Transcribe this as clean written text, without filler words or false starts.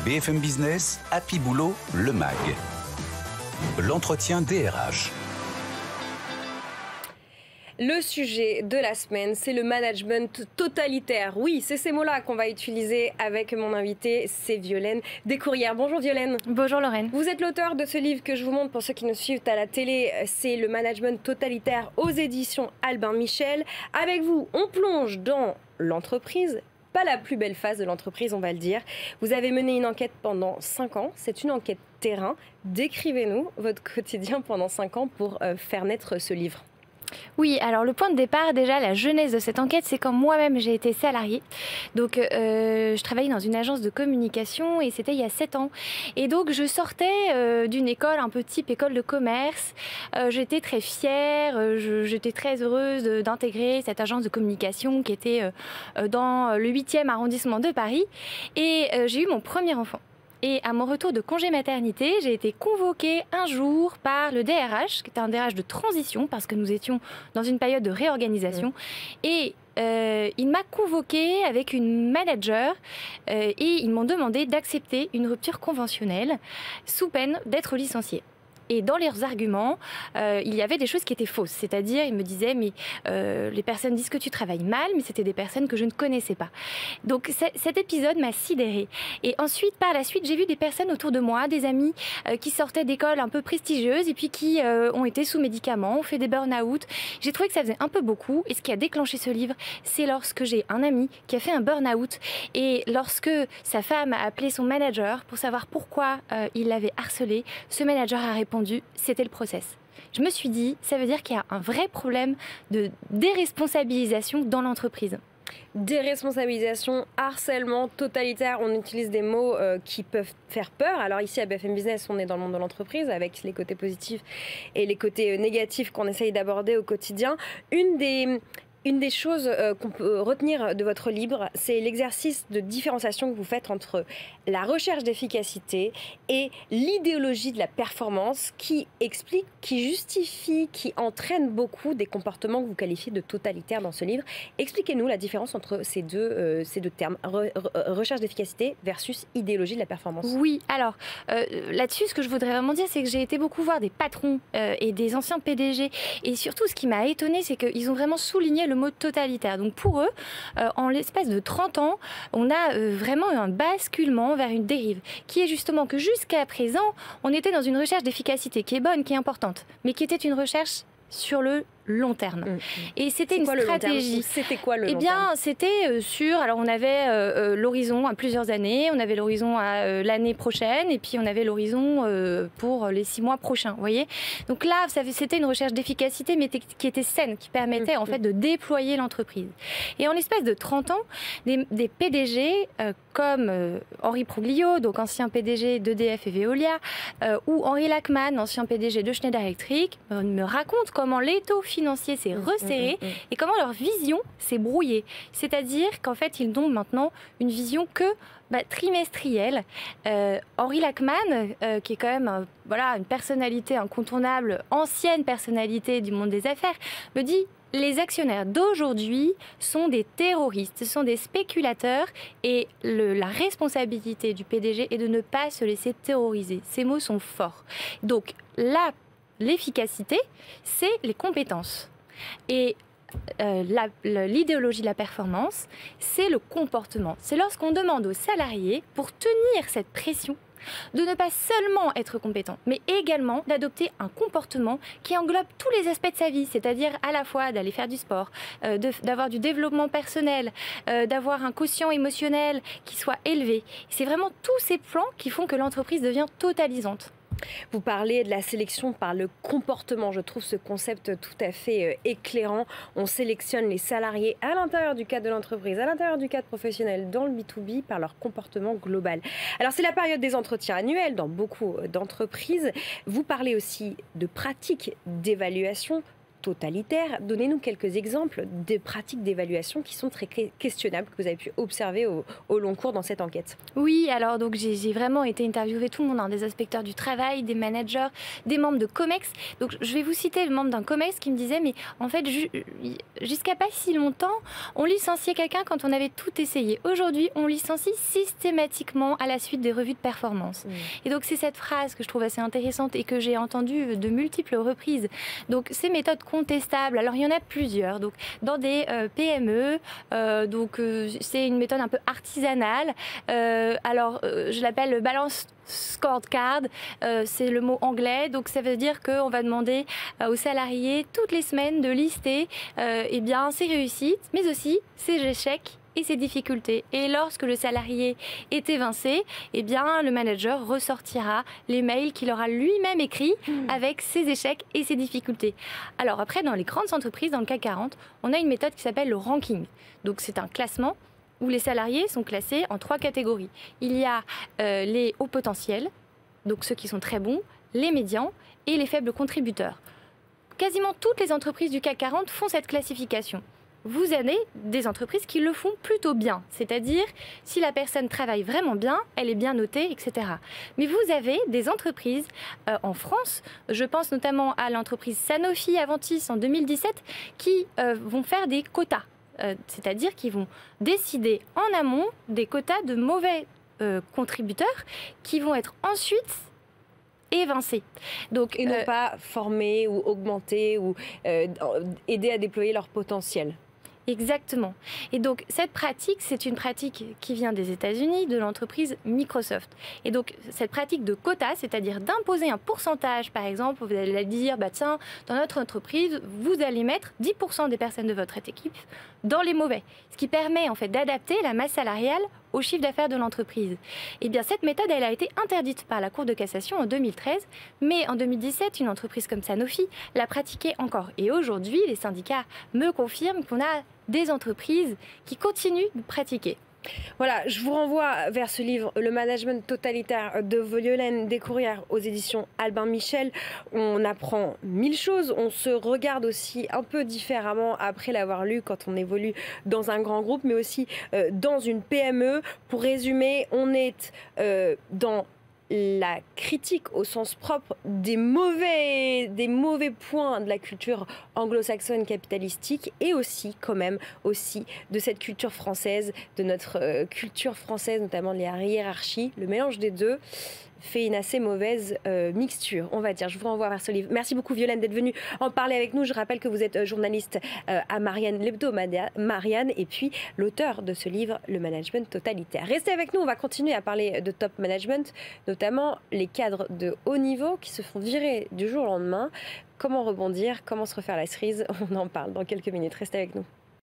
BFM Business, Happy Boulot, le MAG. L'entretien DRH. Le sujet de la semaine, c'est le management totalitaire. Oui, c'est ces mots-là qu'on va utiliser avec mon invité, c'est Violaine Descourrières. Bonjour Violaine. Bonjour Lorraine. Vous êtes l'auteur de ce livre que je vous montre pour ceux qui nous suivent à la télé. C'est le management totalitaire aux éditions Albin Michel. Avec vous, on plonge dans l'entreprise. Pas la plus belle phase de l'entreprise, on va le dire. Vous avez mené une enquête pendant 5 ans. C'est une enquête terrain. Décrivez-nous votre quotidien pendant 5 ans pour faire naître ce livre. Oui, alors le point de départ, déjà, la genèse de cette enquête, c'est quand moi-même j'ai été salariée. Donc, je travaillais dans une agence de communication et c'était il y a 7 ans. Et donc, je sortais d'une école un peu type école de commerce. J'étais très fière, j'étais très heureuse d'intégrer cette agence de communication qui était dans le 8e arrondissement de Paris. Et j'ai eu mon premier enfant. Et à mon retour de congé maternité, j'ai été convoquée un jour par le DRH, qui était un DRH de transition, parce que nous étions dans une période de réorganisation. Et il m'a convoquée avec une manager et ils m'ont demandé d'accepter une rupture conventionnelle sous peine d'être licenciée. Et dans leurs arguments, il y avait des choses qui étaient fausses. C'est-à-dire, ils me disaient, mais les personnes disent que tu travailles mal, mais c'était des personnes que je ne connaissais pas. Donc cet épisode m'a sidérée. Et ensuite, par la suite, j'ai vu des personnes autour de moi, des amis qui sortaient d'écoles un peu prestigieuses et puis qui ont été sous médicaments, ont fait des burn-out. J'ai trouvé que ça faisait un peu beaucoup. Et ce qui a déclenché ce livre, c'est lorsque j'ai un ami qui a fait un burn-out. Et lorsque sa femme a appelé son manager pour savoir pourquoi il l'avait harcelé, ce manager a répondu, c'était le process. Je me suis dit, ça veut dire qu'il y a un vrai problème de déresponsabilisation dans l'entreprise. Déresponsabilisation, harcèlement, totalitaire, on utilise des mots qui peuvent faire peur. Alors ici à BFM Business, on est dans le monde de l'entreprise avec les côtés positifs et les côtés négatifs qu'on essaye d'aborder au quotidien. Une des choses qu'on peut retenir de votre livre, c'est l'exercice de différenciation que vous faites entre la recherche d'efficacité et l'idéologie de la performance qui explique, qui justifie, qui entraîne beaucoup des comportements que vous qualifiez de totalitaires dans ce livre. Expliquez-nous la différence entre ces deux termes, recherche d'efficacité versus idéologie de la performance. Oui, alors là-dessus, ce que je voudrais vraiment dire, c'est que j'ai été beaucoup voir des patrons et des anciens PDG. Et surtout, ce qui m'a étonnée, c'est qu'ils ont vraiment souligné le mot totalitaire. Donc pour eux, en l'espace de 30 ans, on a vraiment eu un basculement vers une dérive, qui est justement que jusqu'à présent, on était dans une recherche d'efficacité qui est bonne, qui est importante, mais qui était une recherche sur le long terme. Et c'était une stratégie. C'était quoi le long terme ? Eh bien, c'était sur... Alors, on avait l'horizon à plusieurs années, on avait l'horizon à l'année prochaine, et puis on avait l'horizon pour les 6 mois prochains, vous voyez ? Donc là, c'était une recherche d'efficacité, mais qui était saine, qui permettait en fait de déployer l'entreprise. Et en l'espace de 30 ans, des PDG comme Henri Prouglio, donc ancien PDG d'EDF et Veolia, ou Henri Lachmann, ancien PDG de Schneider Electric, me racontent comment l'étau financier s'est resserré et comment leur vision s'est brouillée. C'est-à-dire qu'en fait, ils n'ont maintenant une vision que trimestrielle. Henri Lachmann, qui est quand même une personnalité incontournable, ancienne personnalité du monde des affaires, me dit: les actionnaires d'aujourd'hui sont des terroristes, ce sont des spéculateurs et la responsabilité du PDG est de ne pas se laisser terroriser. Ces mots sont forts. Donc l'efficacité, c'est les compétences. Et l'idéologie de la performance, c'est le comportement. C'est lorsqu'on demande aux salariés, pour tenir cette pression, de ne pas seulement être compétent, mais également d'adopter un comportement qui englobe tous les aspects de sa vie, c'est-à-dire à la fois d'aller faire du sport, d'avoir du développement personnel, d'avoir un quotient émotionnel qui soit élevé. C'est vraiment tous ces plans qui font que l'entreprise devient totalisante. Vous parlez de la sélection par le comportement. Je trouve ce concept tout à fait éclairant. On sélectionne les salariés à l'intérieur du cadre de l'entreprise, à l'intérieur du cadre professionnel, dans le B2B, par leur comportement global. Alors, c'est la période des entretiens annuels dans beaucoup d'entreprises. Vous parlez aussi de pratiques d'évaluation totalitaire. Donnez-nous quelques exemples de pratiques d'évaluation qui sont très questionnables, que vous avez pu observer au long cours dans cette enquête. Oui, alors donc j'ai vraiment été interviewé tout le monde, hein, des inspecteurs du travail, des managers, des membres de COMEX. Donc je vais vous citer le membre d'un COMEX qui me disait, mais en fait, jusqu'à pas si longtemps, on licenciait quelqu'un quand on avait tout essayé. Aujourd'hui, on licencie systématiquement à la suite des revues de performance. Et donc c'est cette phrase que je trouve assez intéressante et que j'ai entendue de multiples reprises. Donc ces méthodes contestables, alors il y en a plusieurs. Donc dans des PME, c'est une méthode un peu artisanale. Je l'appelle balance scorecard, c'est le mot anglais, donc ça veut dire qu'on va demander aux salariés toutes les semaines de lister ses réussites, mais aussi ses échecs et ses difficultés. Et lorsque le salarié est évincé, le manager ressortira les mails qu'il aura lui-même écrits avec ses échecs et ses difficultés. Alors après, dans les grandes entreprises, dans le CAC 40, on a une méthode qui s'appelle le ranking. Donc c'est un classement où les salariés sont classés en 3 catégories. Il y a les hauts potentiels, donc ceux qui sont très bons, les médians et les faibles contributeurs. Quasiment toutes les entreprises du CAC 40 font cette classification. Vous avez des entreprises qui le font plutôt bien, c'est-à-dire si la personne travaille vraiment bien, elle est bien notée, etc. Mais vous avez des entreprises en France, je pense notamment à l'entreprise Sanofi Aventis en 2017, qui vont faire des quotas. C'est-à-dire qu'ils vont décider en amont des quotas de mauvais contributeurs qui vont être ensuite évincés. Donc, et non pas formés ou augmentés ou aider à déployer leur potentiel. Exactement. Et donc, cette pratique, c'est une pratique qui vient des États-Unis, de l'entreprise Microsoft. Et donc, cette pratique de quota, c'est-à-dire d'imposer un pourcentage, par exemple, vous allez dire, tiens, dans notre entreprise, vous allez mettre 10% des personnes de votre équipe dans les mauvais. Ce qui permet, en fait, d'adapter la masse salariale au chiffre d'affaires de l'entreprise. Eh bien, cette méthode, elle a été interdite par la Cour de cassation en 2013, mais en 2017, une entreprise comme Sanofi l'a pratiquée encore. Et aujourd'hui, les syndicats me confirment qu'on a des entreprises qui continuent de pratiquer. Voilà, je vous renvoie vers ce livre, Le management totalitaire de Violaine Descourières aux éditions Albin Michel. On apprend 1000 choses, on se regarde aussi un peu différemment après l'avoir lu quand on évolue dans un grand groupe, mais aussi dans une PME. Pour résumer, on est dans la critique au sens propre des mauvais points de la culture anglo-saxonne capitalistique et aussi quand même aussi de cette culture française, de notre culture française, notamment les hiérarchies. Le mélange des deux fait une assez mauvaise mixture, on va dire. Je vous renvoie vers ce livre. Merci beaucoup Violaine d'être venue en parler avec nous. Je rappelle que vous êtes journaliste à Marianne, l'hebdomadaire Marianne, et puis l'auteur de ce livre, Le management totalitaire. Restez avec nous, on va continuer à parler de top management, notamment les cadres de haut niveau qui se font virer du jour au lendemain. Comment rebondir, comment se refaire la cerise, on en parle dans quelques minutes. Restez avec nous.